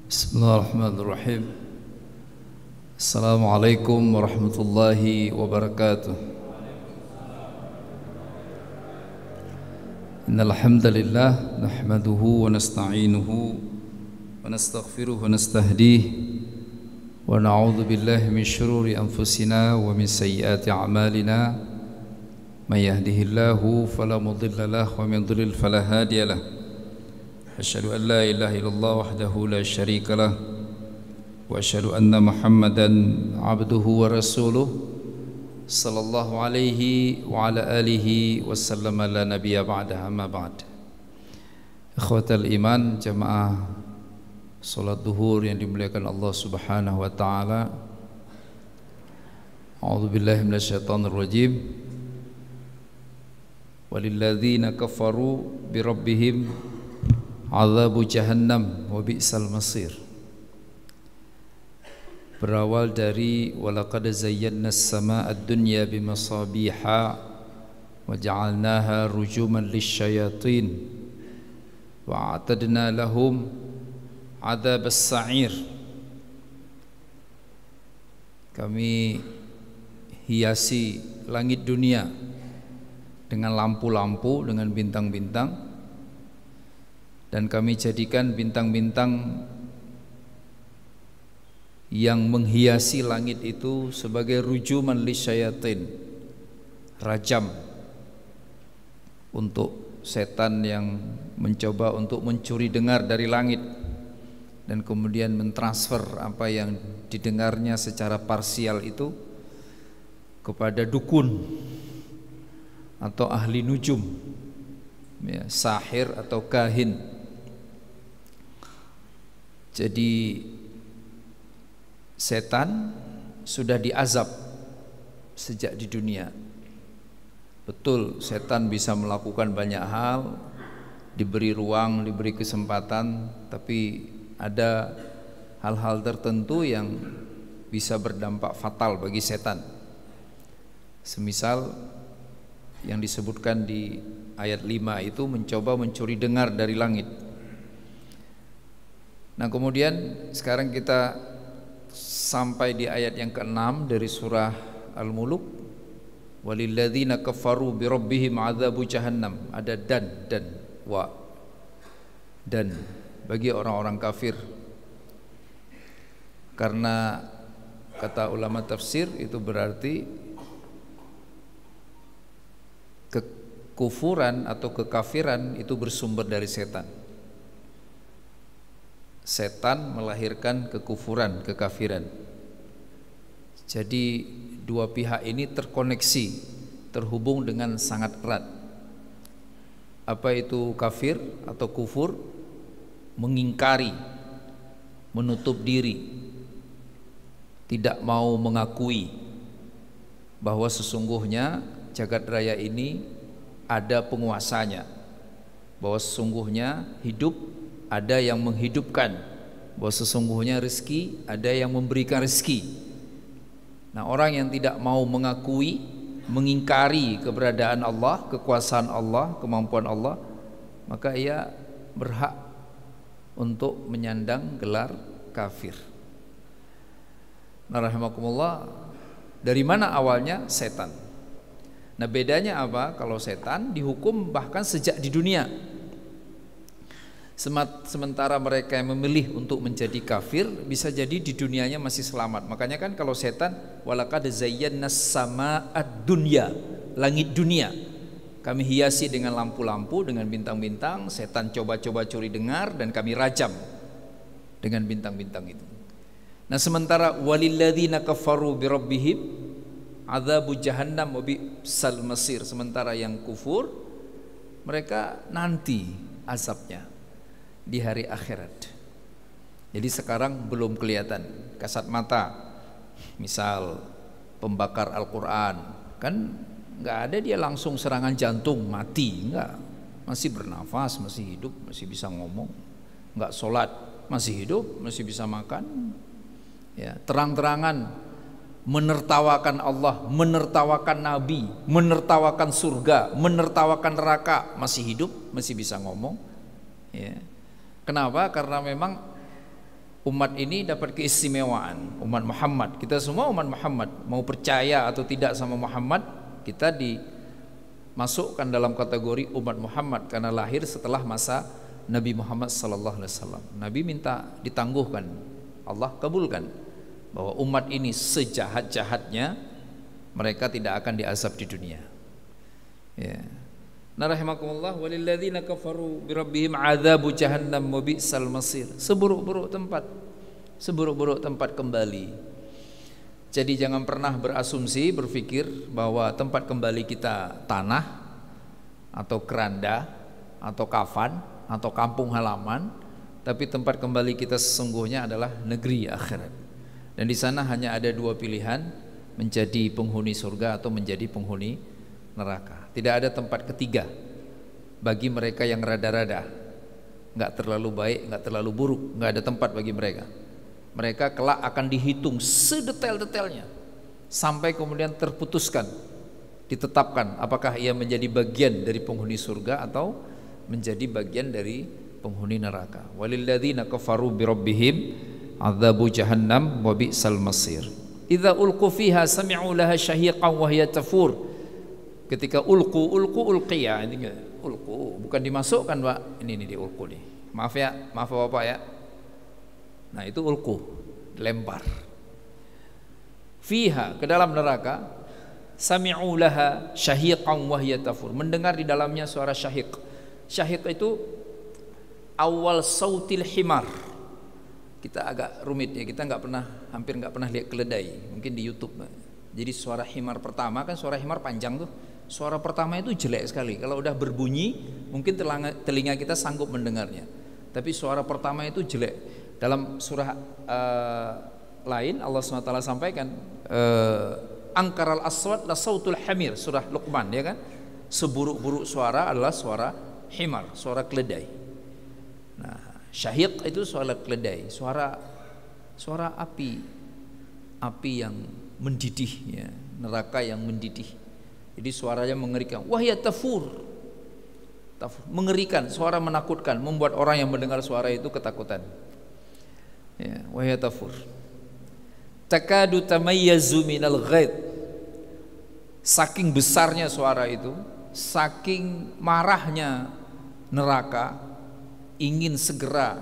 Bismillahirrahmanirrahim. Assalamualaikum warahmatullahi wabarakatuh. Innal hamdalillah nahmaduhu wa nasta'inuhu wa nastaghfiruhu wa nastahdihi wa na'udzu billahi min shururi anfusina wa min sayyiati a'malina. May yahdihillahu fala mudilla lahu wa may yudlil fala hadiya lahu. Asyhadu an la ilaha illallah wahdahu la syarika lah wa asyhadu anna Muhammadan abduhu wa rasuluh sallallahu alaihi wa ala alihi wasallam la nabiyya ba'da amma ba'd. Ikhwatal iman, jamaah salat duhur yang dimuliakan Allah Subhanahu wa taala. A'udzu billahi minasyaitonir rajim. Walilladzina kafaru bi rabbihim Azabu jahannam wa bi'sal masir. Berawal dari walaqad zayyana as-samaa'a ad-dunya bimasabiha wa ja'alnaha rujuman lisyayatin wa a'tadna lahum adzab as-sa'ir. Kami hiasi langit dunia dengan lampu-lampu, dengan bintang-bintang, dan kami jadikan bintang-bintang yang menghiasi langit itu sebagai rujuman lisyayatin, rajam untuk setan yang mencoba untuk mencuri dengar dari langit dan kemudian mentransfer apa yang didengarnya secara parsial itu kepada dukun atau ahli nujum, ya, sahir atau kahin. Jadi setan sudah diazab sejak di dunia. Betul, setan bisa melakukan banyak hal, diberi ruang, diberi kesempatan, tapi ada hal-hal tertentu yang bisa berdampak fatal bagi setan. Semisal yang disebutkan di ayat 5 itu mencoba mencuri dengar dari langit. Nah, kemudian sekarang kita sampai di ayat yang ke-6 dari surah Al-Muluk. Walilladzina kafaru bi rabbihim adzabu jahannam. Ada dan wa. Dan bagi orang-orang kafir. Karena kata ulama tafsir itu berarti kekufuran atau kekafiran itu bersumber dari setan. Setan melahirkan kekufuran, kekafiran. Jadi dua pihak ini terkoneksi, terhubung dengan sangat erat. Apa itu kafir atau kufur? Mengingkari, menutup diri, tidak mau mengakui bahwa sesungguhnya jagat raya ini ada penguasanya, bahwa sesungguhnya hidup ada yang menghidupkan, bahwa sesungguhnya rezeki ada yang memberikan rezeki. Nah, orang yang tidak mau mengakui, mengingkari keberadaan Allah, kekuasaan Allah, kemampuan Allah, maka ia berhak untuk menyandang gelar kafir. Nah, rahimakumullah, dari mana awalnya? Setan. Nah, bedanya apa? Kalau setan dihukum bahkan sejak di dunia. Sementara mereka yang memilih untuk menjadi kafir bisa jadi di dunianya masih selamat. Makanya kan kalau setan, walaqad zayyana as-samaa'a dunya, langit dunia kami hiasi dengan lampu-lampu, dengan bintang-bintang. Setan coba-coba curi dengar dan kami rajam dengan bintang-bintang itu. Nah, sementara walilladzina kafaru bi rabbihim adzabu jahannam wa bi'sal masir. Sementara yang kufur, mereka nanti azabnya di hari akhirat. Jadi sekarang belum kelihatan kasat mata. Misal pembakar Al-Quran, kan nggak ada dia langsung serangan jantung mati, nggak, masih bernafas, masih hidup, masih bisa ngomong. Nggak sholat, masih hidup, masih bisa makan, ya, terang-terangan menertawakan Allah, menertawakan Nabi, menertawakan surga, menertawakan neraka, masih hidup, masih bisa ngomong, ya. Kenapa? Karena memang umat ini dapat keistimewaan, umat Muhammad. Kita semua umat Muhammad, mau percaya atau tidak sama Muhammad, kita dimasukkan dalam kategori umat Muhammad karena lahir setelah masa Nabi Muhammad sallallahu alaihi wasallam. Nabi minta ditangguhkan, Allah kabulkan bahwa umat ini sejahat-jahatnya mereka tidak akan diazab di dunia. Ya. Nah rahimakumullah, walilladzina kafaru birabbihim adzabu jahannam wa bi'sal masir. Seburuk-buruk tempat kembali. Jadi jangan pernah berasumsi, berpikir bahwa tempat kembali kita tanah atau keranda atau kafan atau kampung halaman, tapi tempat kembali kita sesungguhnya adalah negeri akhirat. Dan di sana hanya ada dua pilihan, menjadi penghuni surga atau menjadi penghuni neraka. Tidak ada tempat ketiga bagi mereka yang rada-rada, nggak terlalu baik, nggak terlalu buruk, nggak ada tempat bagi mereka. Mereka kelak akan dihitung sedetail-detailnya sampai kemudian terputuskan, ditetapkan apakah ia menjadi bagian dari penghuni surga atau menjadi bagian dari penghuni neraka. Walilladzina kafaru birabbihim adzabu jahannam wa bi'sal masir. Idza ulqu fiha sami'u laha syahiqan wa hiya tafur. Ketika ulqiya, ini ulqu bukan dimasukkan, Pak. Ini di ulqu nih. Maaf ya, maaf Bapak ya. Nah, itu ulqu, lempar. Fiha, ke dalam neraka, sami'u laha syahiqan wa hiya tafur. Mendengar di dalamnya suara syahiq. Syahiq itu awal sautil himar. Kita agak rumit ya, kita hampir nggak pernah lihat keledai, mungkin di YouTube. Jadi suara himar pertama kan, suara himar panjang tuh. Suara pertama itu jelek sekali. Kalau udah berbunyi, mungkin telinga kita sanggup mendengarnya. Tapi suara pertama itu jelek. Dalam surah lain Allah SWT sampaikan, angkaral aswad la sautul hamir, surah Luqman ya kan. Seburuk-buruk suara adalah suara himar, suara keledai. Nah, syahiq itu suara keledai, suara api yang mendidih ya, neraka yang mendidih. Jadi suaranya mengerikan. Wahya tafur, mengerikan, suara menakutkan, membuat orang yang mendengar suara itu ketakutan. Ya, wahya tafur. Takadu tamayyazu minal ghaid. Saking besarnya suara itu, saking marahnya neraka, ingin segera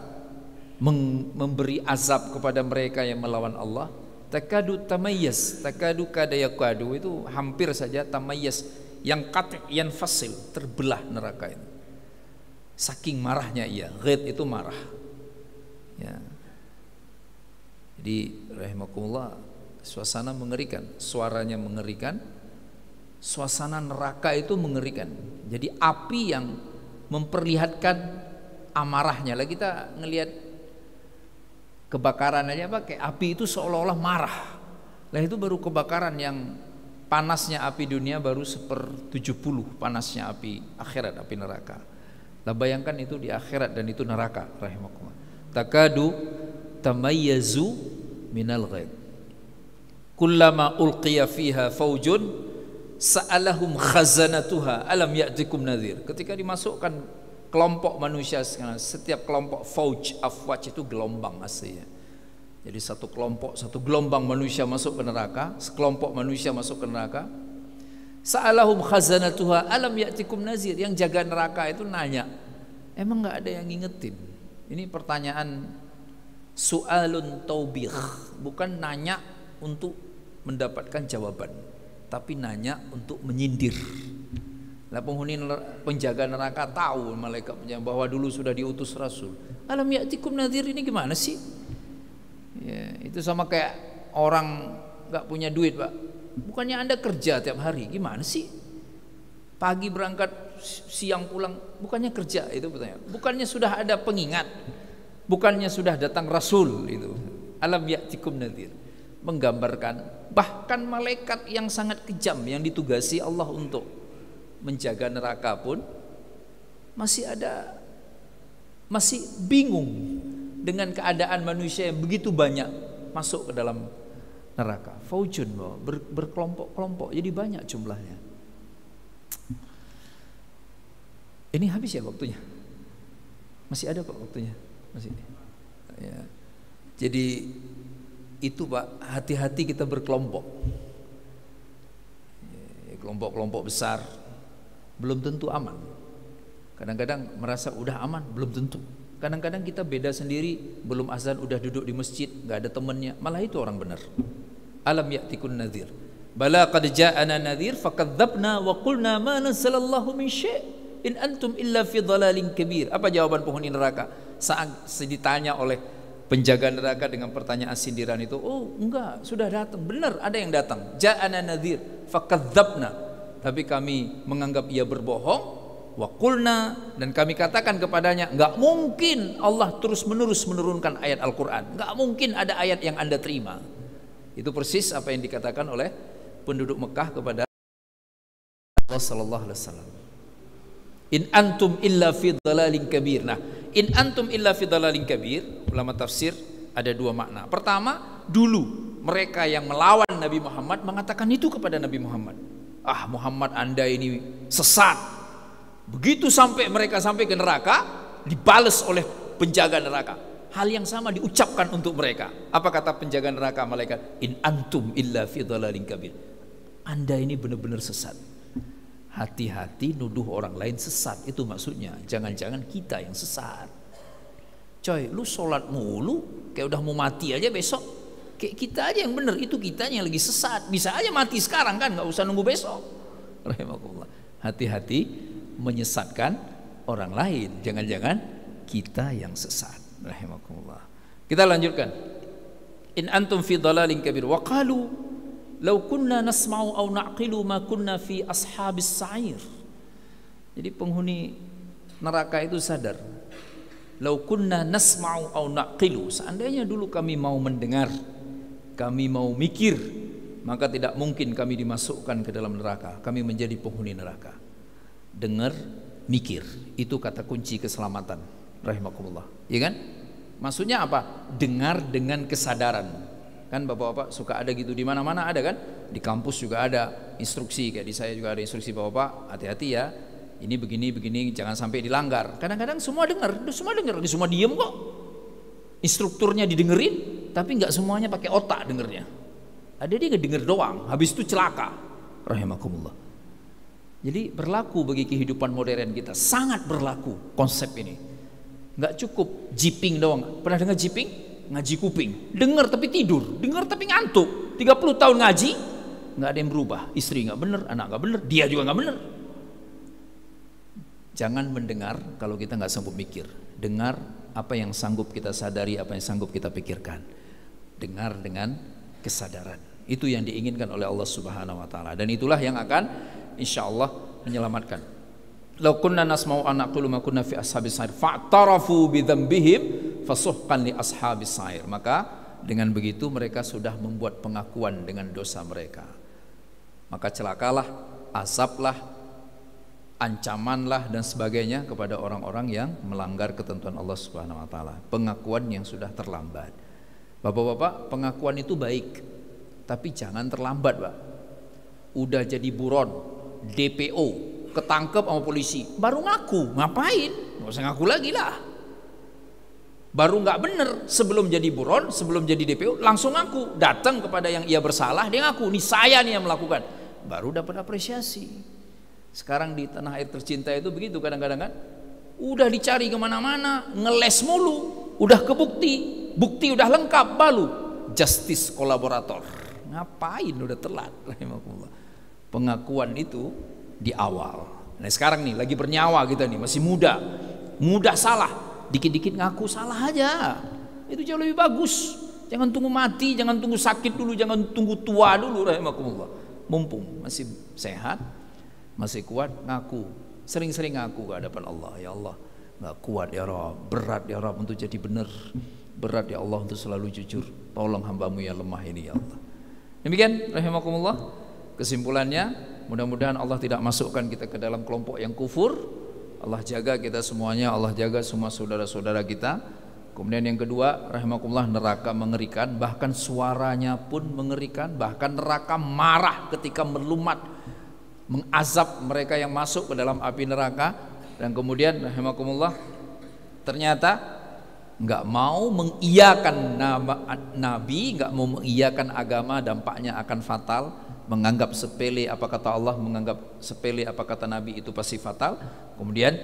memberi azab kepada mereka yang melawan Allah. Takadu tamayyaz, takadu kada yakadu, itu hampir saja tamayyaz, yang qati' yang fasil, terbelah neraka itu. Saking marahnya ia, ghid itu marah. Ya. Jadi rahimakumullah, suasana mengerikan, suaranya mengerikan, suasana neraka itu mengerikan. Jadi api yang memperlihatkan amarahnya. Lah kita ngelihat kebakaran aja pakai api itu seolah-olah marah. Lah itu baru kebakaran, yang panasnya api dunia baru 1/70 panasnya api akhirat, api neraka. Lah bayangkan itu di akhirat dan itu neraka rahimakumullah. Takadu tamayyazu minal ghaib. Kullama ulqiya fiha faujun sa'alahum khazanatuha alam ya'tikum nadhir. Ketika dimasukkan kelompok manusia, setiap kelompok fauj, afwaj itu gelombang aslinya. Jadi satu kelompok, satu gelombang manusia masuk ke neraka, sekelompok manusia masuk ke neraka. Sa'alahum khazanatuha alam ya'tikum nazir. Yang jaga neraka itu nanya, emang nggak ada yang ngingetin? Ini pertanyaan su'alun taubih, bukan nanya untuk mendapatkan jawaban, tapi nanya untuk menyindir. Nah, penghuni penjaga neraka tahu, malaikatnya, bahwa dulu sudah diutus rasul. Alam ya'tikum nadhir, ini gimana sih? Ya, itu sama kayak orang nggak punya duit, Pak. Bukannya Anda kerja tiap hari, gimana sih? Pagi berangkat, siang pulang, bukannya kerja, itu pertanyaan. Bukannya sudah ada pengingat, bukannya sudah datang rasul itu. Alam ya'tikum nadhir, menggambarkan bahkan malaikat yang sangat kejam yang ditugasi Allah untuk menjaga neraka pun masih bingung dengan keadaan manusia yang begitu banyak masuk ke dalam neraka. Faujun, berkelompok-kelompok, jadi banyak jumlahnya. Ini habis ya waktunya? Masih ada kok waktunya, masih. Ya. Jadi itu Pak, hati-hati kita berkelompok. Kelompok-kelompok besar belum tentu aman. Kadang-kadang merasa udah aman, belum tentu. Kadang-kadang kita beda sendiri, belum azan udah duduk di masjid, nggak ada temennya, malah itu orang benar. Alam ya'tikun nadhir. Bala qad ja'ana nadhir fakadzdzabna wa qulna ma nazzalallahu min syai' in antum illa fi dhalalin kabir. Apa jawaban penghuni neraka saat ditanya oleh penjaga neraka dengan pertanyaan sindiran itu? Oh enggak, sudah datang. Benar ada yang datang. Ja'ana nadhir fakadzdzabna, tapi kami menganggap ia berbohong. Wa qulna, dan kami katakan kepadanya, enggak mungkin Allah terus-menerus menurunkan ayat Al-Qur'an. Enggak mungkin ada ayat yang Anda terima. Itu persis apa yang dikatakan oleh penduduk Mekah kepada Allah sallallahu alaihi wasallam. In antum illa fi dhalalin kabir. Nah, in antum illa fi dhalalin kabir, ulama tafsir ada dua makna. Pertama, dulu mereka yang melawan Nabi Muhammad mengatakan itu kepada Nabi Muhammad. Ah, Muhammad Anda ini sesat. Begitu sampai mereka sampai ke neraka, dibalas oleh penjaga neraka. Hal yang sama diucapkan untuk mereka. Apa kata penjaga neraka malaikat? In antum illa fi dhalalin kabir. Anda ini benar-benar sesat. Hati-hati nuduh orang lain sesat, itu maksudnya. Jangan-jangan kita yang sesat. Coy, lu sholat mulu kayak udah mau mati aja besok. Kayak kita aja yang benar, itu kitanya yang lagi sesat. Bisa aja mati sekarang kan, nggak usah nunggu besok. Rahimakumullah. Hati-hati menyesatkan orang lain. Jangan-jangan kita yang sesat. Rahimakumullah. Kita lanjutkan. In antum fi dhalalin kabir wa qalu law kunna nasma'u aw na'qilu ma kunna fi ashabis sa'ir. Jadi penghuni neraka itu sadar, law kunna nasma'u aw na'qilu, seandainya dulu kami mau mendengar, kami mau mikir, maka tidak mungkin kami dimasukkan ke dalam neraka, kami menjadi penghuni neraka. Dengar, mikir, itu kata kunci keselamatan. Rahimakumullah. Ya kan? Maksudnya apa? Dengar dengan kesadaran. Kan bapak-bapak suka ada gitu, di mana-mana ada kan, di kampus juga ada instruksi, kayak di saya juga ada instruksi, bapak-bapak hati-hati ya, ini begini jangan sampai dilanggar. Kadang-kadang semua dengar, semua diem kok, instrukturnya didengerin, tapi nggak semuanya pakai otak dengernya. Ada dia ngedenger doang, habis itu celaka. Rahimakumullah. Jadi berlaku bagi kehidupan modern kita, sangat berlaku konsep ini. Nggak cukup jiping doang. Pernah dengar jiping? Ngaji kuping, dengar tapi tidur, dengar tapi ngantuk. 30 tahun ngaji, nggak ada yang berubah. Istri nggak bener, anak nggak bener, dia juga nggak bener. Jangan mendengar kalau kita nggak sanggup mikir. Dengar apa yang sanggup kita sadari, apa yang sanggup kita pikirkan. Dengar dengan kesadaran. Itu yang diinginkan oleh Allah Subhanahu Wa Taala. Dan itulah yang akan insya Allah menyelamatkan. Law kunna nasma'u an naqulu ma kunna fi ashabis sa'ir fa'tarafu bi dzambihim fasuhqan li ashabis sa'ir. Maka dengan begitu mereka sudah membuat pengakuan dengan dosa mereka. Maka celakalah, azablah, ancamanlah dan sebagainya kepada orang-orang yang melanggar ketentuan Allah Subhanahu wa taala. Pengakuan yang sudah terlambat. Bapak-bapak, pengakuan itu baik, tapi jangan terlambat, Pak. Udah jadi buron, DPO, ketangkep sama polisi, baru ngaku. Ngapain? Nggak usah ngaku lagi lah. Baru nggak bener, sebelum jadi buron, sebelum jadi DPO, langsung ngaku. Datang kepada yang ia bersalah, dia ngaku, nih saya nih yang melakukan. Baru dapat apresiasi. Sekarang di tanah air tercinta itu begitu kadang-kadang kan. Udah dicari kemana-mana, ngeles mulu, udah kebukti, bukti udah lengkap, baru justice kolaborator. Ngapain? Udah telat. Pengakuan itu di awal. Nah sekarang nih lagi bernyawa kita nih, masih muda salah, dikit-dikit ngaku salah aja, itu jauh lebih bagus. Jangan tunggu mati, jangan tunggu sakit dulu, jangan tunggu tua dulu. Rahimakumullah. Mumpung masih sehat, masih kuat, ngaku, sering-sering ngaku ke hadapan Allah. Ya Allah, nggak kuat ya Rabb, berat ya Rabb untuk jadi benar, berat ya Allah untuk selalu jujur. Tolong hambamu yang lemah ini ya Allah. Demikian rahimakumullah. Kesimpulannya, mudah-mudahan Allah tidak masukkan kita ke dalam kelompok yang kufur. Allah jaga kita semuanya, Allah jaga semua saudara-saudara kita. Kemudian yang kedua, rahimakumullah, neraka mengerikan, bahkan suaranya pun mengerikan, bahkan neraka marah ketika melumat, mengazab mereka yang masuk ke dalam api neraka. Dan kemudian rahimakumullah, ternyata nggak mau mengiyakan nabi, nggak mau mengiyakan agama, dampaknya akan fatal. Menganggap sepele apa kata Allah, menganggap sepele apa kata Nabi, itu pasti fatal. Kemudian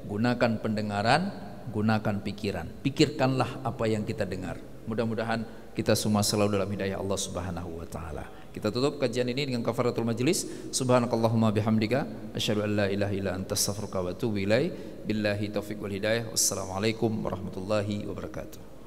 gunakan pendengaran, gunakan pikiran. Pikirkanlah apa yang kita dengar. Mudah-mudahan kita semua selalu dalam hidayah Allah Subhanahu wa taala. Kita tutup kajian ini dengan kafaratul majlis. Subhanakallahumma bihamdika asyhadu an la ilaha illa anta astaghfiruka wa atubu ilaik. Billahi taufiq wal hidayah. Wassalamualaikum warahmatullahi wabarakatuh.